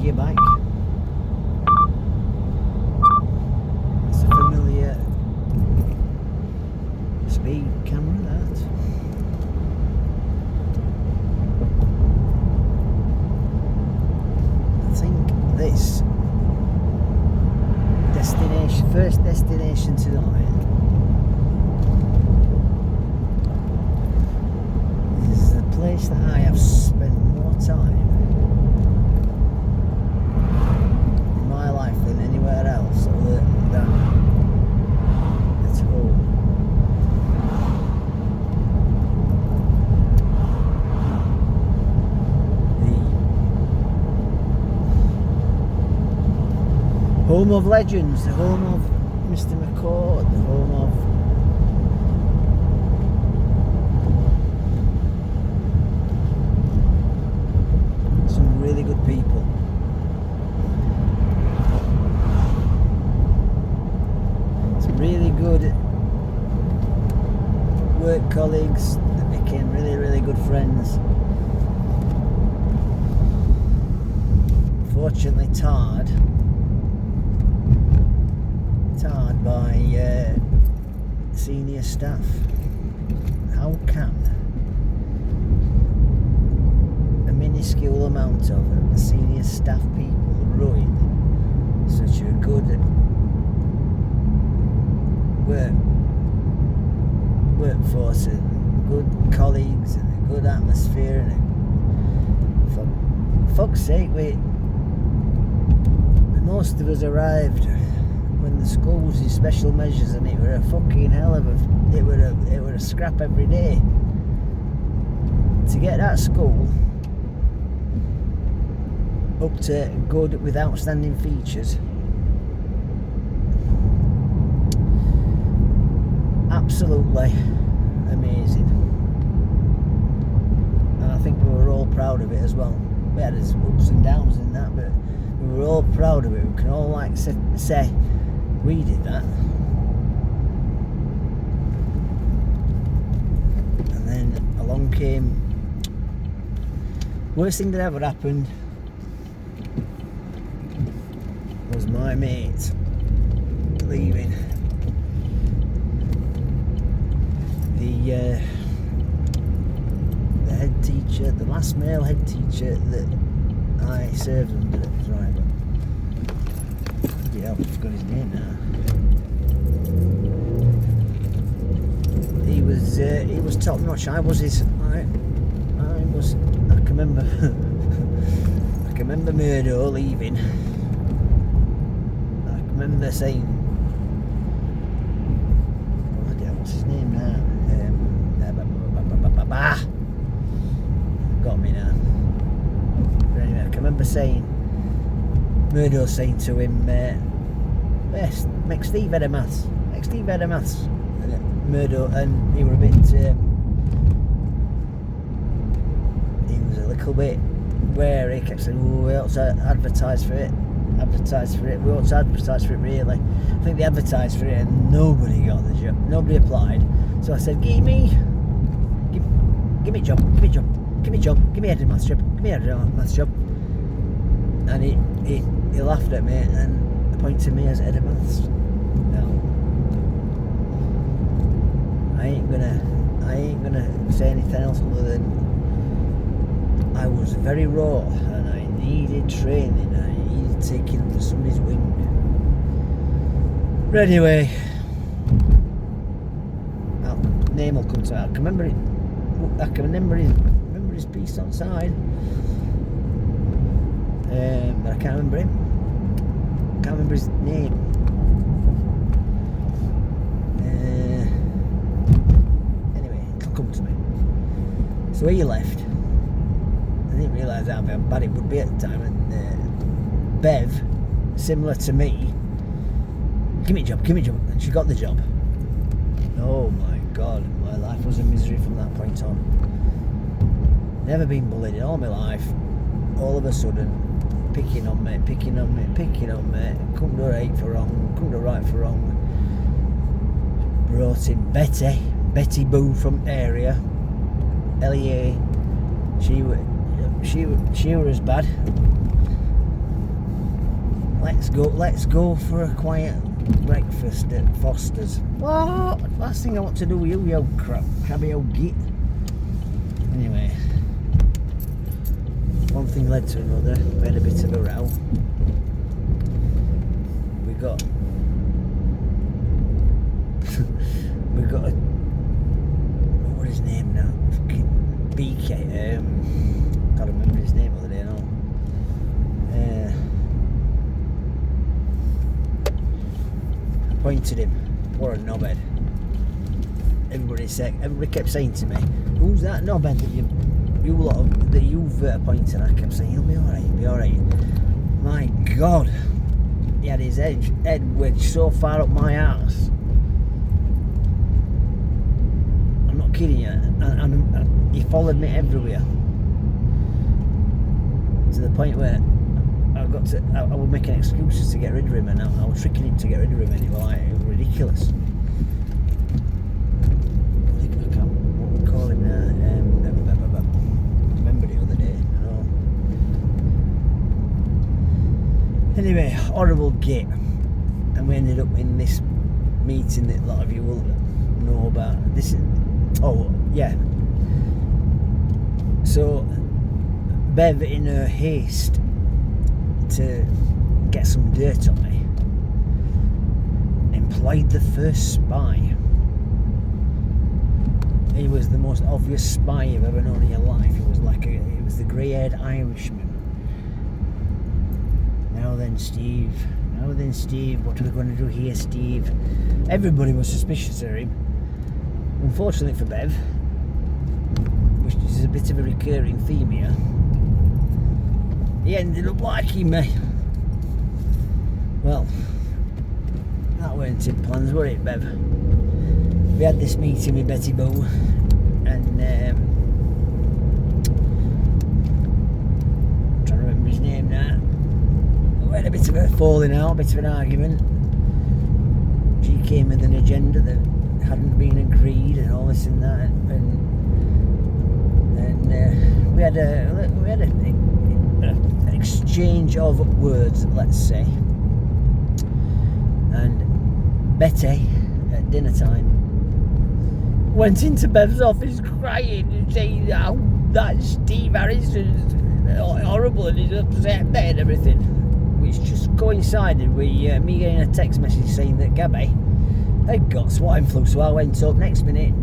gear bike. It's a familiar speed camera, that. I think this first destination tonight is the place that I have spent more time in my life than anywhere else other than at home. The home of legends, the home of Mr. McCord, the home of some really good people. Some really good work colleagues that became really, really good friends. Fortunately tarred by senior staff. How can a minuscule amount of the senior staff people ruin such a good workforce and good colleagues and a good atmosphere, and for fuck's sake, most of us arrived when the school was in special measures, and it were a fucking hell of a, it were a scrap every day to get that school up to good with outstanding features. Absolutely amazing, and I think we were all proud of it as well. We had its ups and downs in that, but we were all proud of it. We can all like say we did that. And then along came worst thing that ever happened was my mate leaving. The head teacher, the last male head teacher that I served under at Thrybergh. Yeah, I've forgot his name now. He was top notch. I can remember Murdo leaving. I can remember saying, what's his name now? Got me now. But anyway, I can remember Murdo saying to him, yes, make Steve head of maths. And Murdo, and he was a bit, he was a little bit wary. He kept saying, oh, we ought to advertise for it. We ought to advertise for it, really. I think they advertised for it and nobody got the job. Nobody applied. So I said, give me a job. Give me a head of maths job. And he laughed at me and appointed me as head of maths. Now, I ain't gonna say anything else other than I was very raw and I needed training. I needed taking under somebody's wing. But anyway, name will come to me. I can remember his piece on side, but I can't remember him. Can't remember his name. Anyway, it'll come to me. So he left. I didn't realise how bad it would be at the time. And Bev, similar to me, give me a job, and she got the job. Oh my God, my life was a misery from that point on. Never been bullied in all my life. All of a sudden, picking on me. Couldn't do right for wrong. Brought in Betty Boo from area. LEA. She was as bad. let's go for a quiet breakfast at Foster's. What? Last thing I want to do with you old crabby old git. Anyway, one thing led to another. We had a bit of a row. We got a, what was his name now? Fucking BK. Can't remember his name the other day now. Pointed him. What a knobhead. Everybody kept saying to me, "Who's that knobhead that you've appointed?" I kept saying, "He'll be alright. My God, he had his head wedged so far up my arse. I'm not kidding you. And he followed me everywhere to the point where I was making excuses to get rid of him, and I was tricking him to get rid of him, and it was ridiculous. What we call him now? Remember the other day, you know. Anyway, horrible git, and we ended up in this meeting that a lot of you will know about. So Bev, in her haste to get some dirt on me, employed the first spy. He was the most obvious spy you've ever known in your life. It was the grey-haired Irishman. Now then, Steve, what are we going to do here, Steve? Everybody was suspicious of him. Unfortunately for Bev, which is a bit of a recurring theme here, he ended up liking me. Well, that weren't in plans, were it, Bev? We had this meeting with Betty Boo, and I'm trying to remember his name now. We had a bit of a falling out, a bit of an argument. She came with an agenda that hadn't been agreed, and all this and that, and we had an exchange of words, let's say. And Betty, at dinner time, went into Bev's office crying and saying how that Steve Harrison's horrible and he's upset and everything, which just coincided with me getting a text message saying that Gabby had got swine flu. So I went up next minute,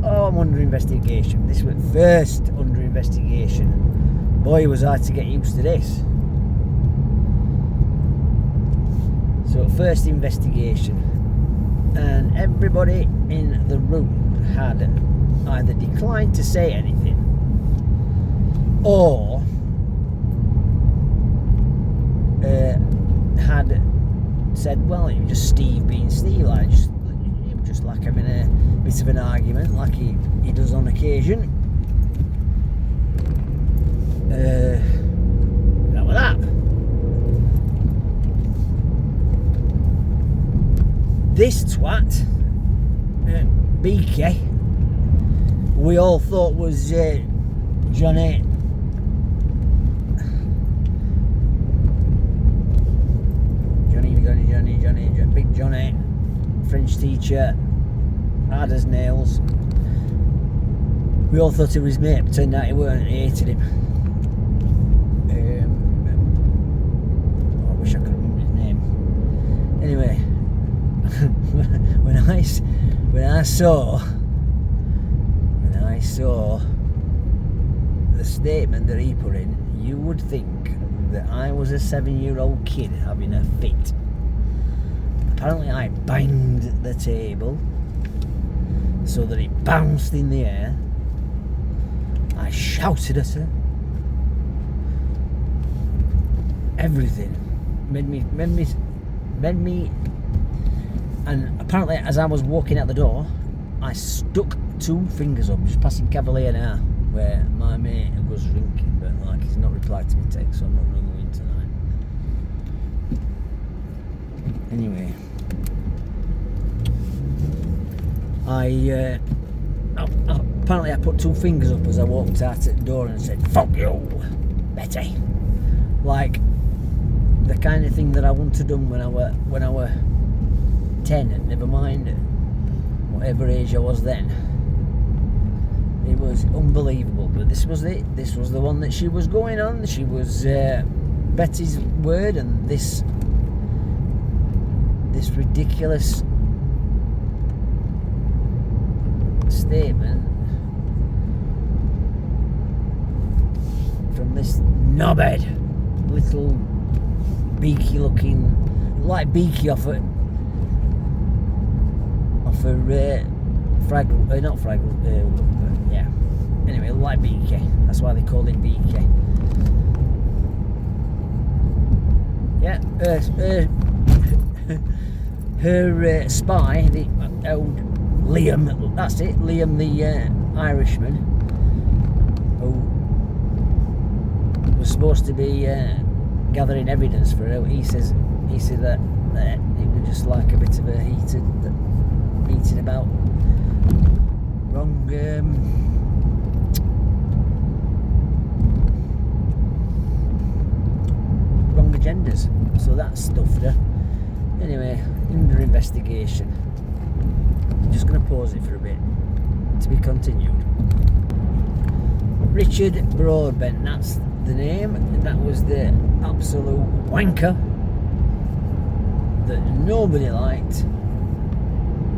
I'm under investigation. This was first under investigation. Boy, was I to get used to this. So first investigation, and everybody in the room had either declined to say anything or had said, well, it was just Steve being Steve, just like having a bit of an argument like he does on occasion. That was that. This twat, BK, we all thought was Johnny. Big Johnny, French teacher, hard as nails. We all thought it was his mate, but turned out he weren't, he hated him. I wish I could remember his name. Anyway, when I saw the statement that he put in, you would think that I was a 7-year-old kid having a fit. Apparently I banged the table so that it bounced in the air. I shouted at her. Everything. Made me, and apparently as I was walking out the door, I stuck 2 fingers up, just passing Cavalier now, where my mate was drinking, but like he's not replied to my text, so I'm not going to go in tonight. Anyway, apparently I put 2 fingers up as I walked out at the door and said, "Fuck you, Betty." Like the kind of thing that I wouldn't have done when I were 10, never mind whatever age I was then. It was unbelievable, but this was it. This was the one that she was going on. She was Betty's word, and this ridiculous statement from this knobhead, little beaky looking, like Beaky off her Fraggle, not Fraggle, yeah. Anyway, like Beaky. That's why they called him Beaky. Yeah, her spy, the old Liam, that's it, Liam the Irishman, who was supposed to be gathering evidence for her. He said that it was just like a bit of a heated about wrong agendas, so that stuffed her. Anyway, under investigation. I'm just going to pause it for a bit, to be continued. Richard Broadbent, that's the name. That was the absolute wanker that nobody liked,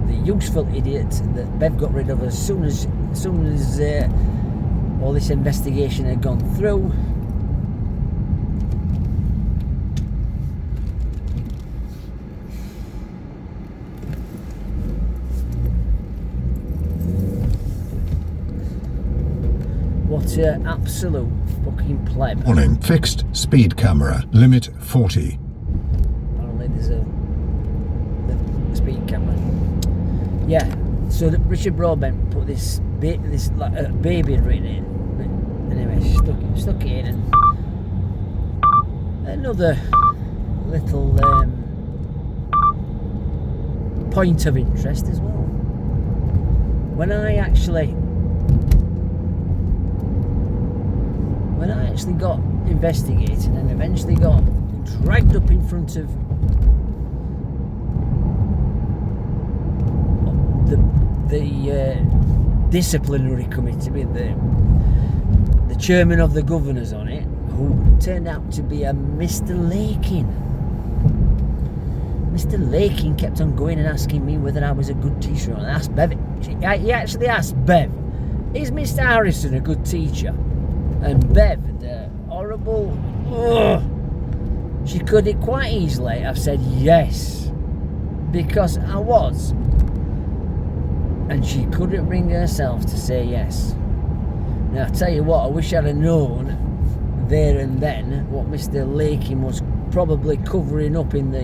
the useful idiot that Bev got rid of as soon as all this investigation had gone through. What an absolute fucking pleb. Warning, fixed speed camera, limit 40. Apparently there's a speed camera. Yeah, so Richard Broadbent put this like a baby had written in. But anyway, stuck it in, and another little point of interest as well. When I actually got investigated and eventually got dragged up in front of the disciplinary committee with the chairman of the governors on it, who turned out to be a Mr. Lakin. Mr. Lakin kept on going and asking me whether I was a good teacher. And I asked Bev, he actually asked Bev, is Mr. Harrison a good teacher? And Bev, the horrible, she could have quite easily have said yes, because I was, and she couldn't bring herself to say yes. Now I tell you what, I wish I'd have known there and then what Mr. Lakin was probably covering up in the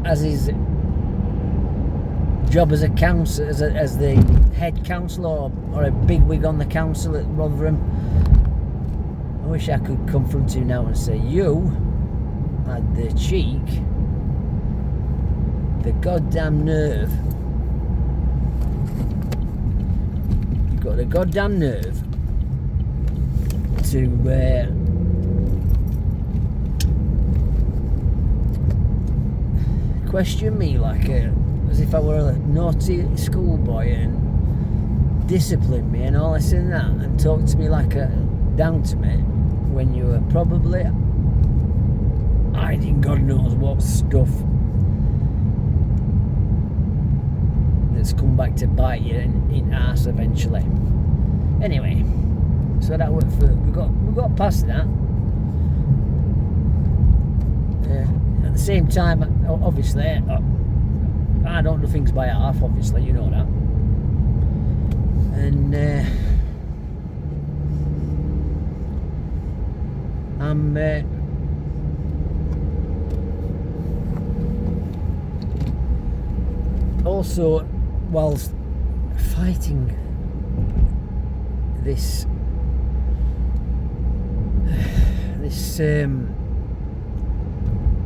as his job as a council, as the head councillor or a bigwig on the council at Rotherham. I wish I could confront him now and say, you had the cheek, the goddamn nerve, you got the goddamn nerve to question me like as if I were a naughty schoolboy and discipline me and all this and that, and talk to me like down to me when you were probably hiding God knows what stuff that's come back to bite you in arse eventually. Anyway, so that worked for we got past that. At the same time, obviously, I don't do things by half, obviously, you know that. And I'm also, whilst fighting this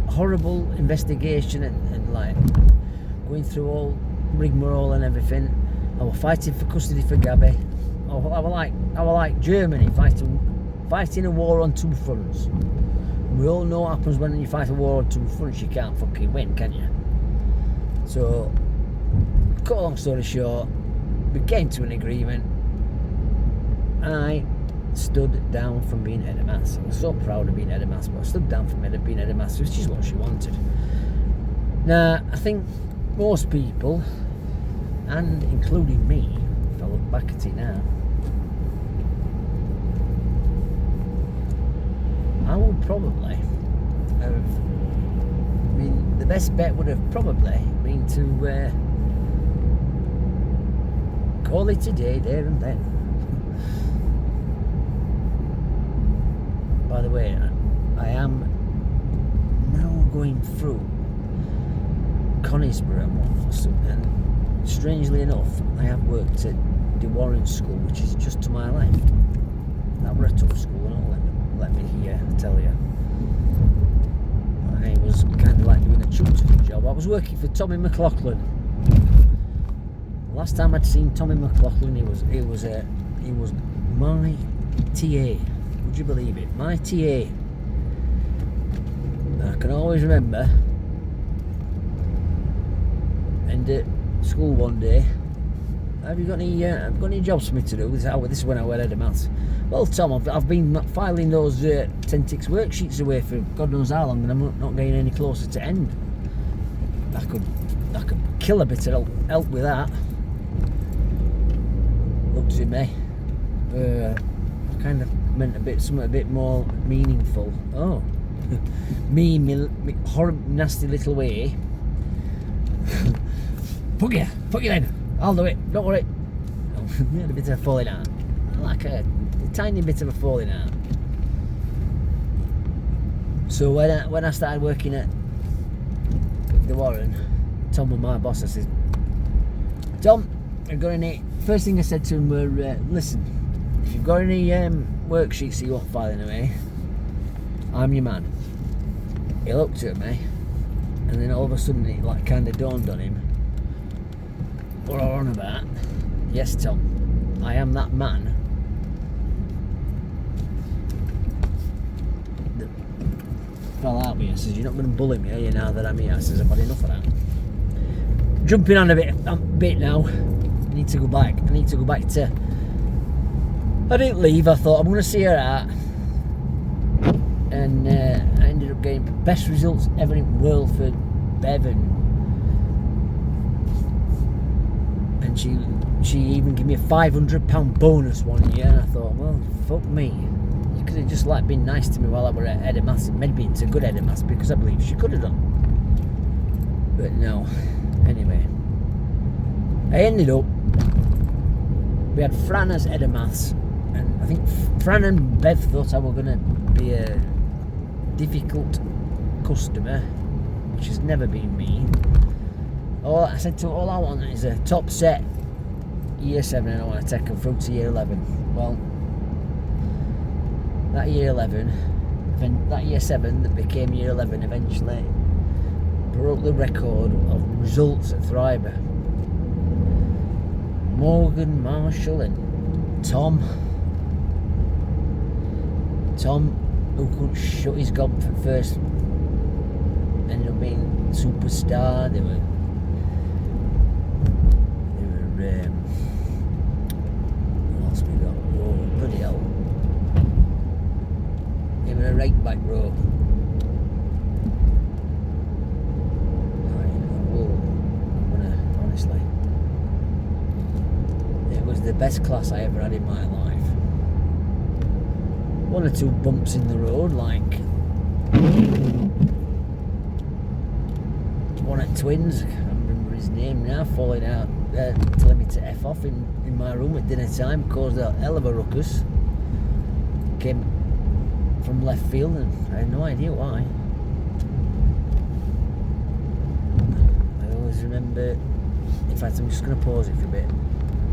horrible investigation and like going through all rigmarole and everything, I was fighting for custody for Gabby. I was like our like Germany fighting a war on two fronts. And we all know what happens when you fight a war on two fronts. You can't fucking win, can you? So, cut a long story short, we came to an agreement. I stood down from being head of maths. I was so proud of being head of maths, but I stood down from being head of maths, which is what she wanted. Now, I think most people, and including me, if I look back at it now, I would probably have, I mean, the best bet would have probably been to call it a day there and then. By the way, I am now going through Conisborough and whatnot, and strangely enough, I have worked at the Warren School, which is just to my left. That were a tough school, and all, let me tell you. I was kind of like doing a tutoring job. I was working for Tommy McLaughlin. Last time I'd seen Tommy McLaughlin, he was my TA. Would you believe it? My TA. I can always remember. And at school one day, have you got any jobs for me to do? This is when I went head of maths. Well, Tom, I've been filing those 10-6 worksheets away for God knows how long, and I'm not getting any closer to end. I could kill a bit of help with that. Looks at me. Kind of meant something a bit more meaningful. Oh, me horrible, nasty little way. Fuck you then. I'll do it. Don't worry. We had a bit of a falling out, like a tiny bit of a falling out. So when I started working at the Warren, Tom was my boss. I said, Tom, I've got any. First thing I said to him were, listen, if you've got any worksheets that you want filing away, I'm your man. He looked at me, and then all of a sudden it like kind of dawned on him. What are on about? Yes, Tom, I am that man that fell out with you. I says, you're not going to bully me, are you, now that I'm here? I says, I've had enough of that. Jumping on a bit now. I need to go back to. I didn't leave. I thought I'm going to see her out, and I ended up getting best results ever in the world for Bev, and she even gave me a £500 bonus one year. And I thought, well, fuck me. You could have just like been nice to me while I were at head of maths, and maybe into good head of maths, because I believe she could have done. But no. Anyway, I ended up. We had Fran as head of maths, and I think Fran and Bev thought I were going to be a difficult customer, which has never been me. I said to her, all I want is a top set year 7, and I want to take them through to year 11. Well, that year 7 that became year 11 eventually broke the record of results at Thrybergh. Morgan, Marshall and Tom, who couldn't shut his gob for first, ended up being superstar. They were what else we got? Oh, bloody hell. They were a right back row. Honestly, it was the best class I ever had in my life. One or two bumps in the road, like one at Twins, I can't remember his name now, falling out, telling me to F off in my room at dinner time, caused a hell of a ruckus. Came from left field and I had no idea why. I always remember, in fact I'm just going to pause it for a bit.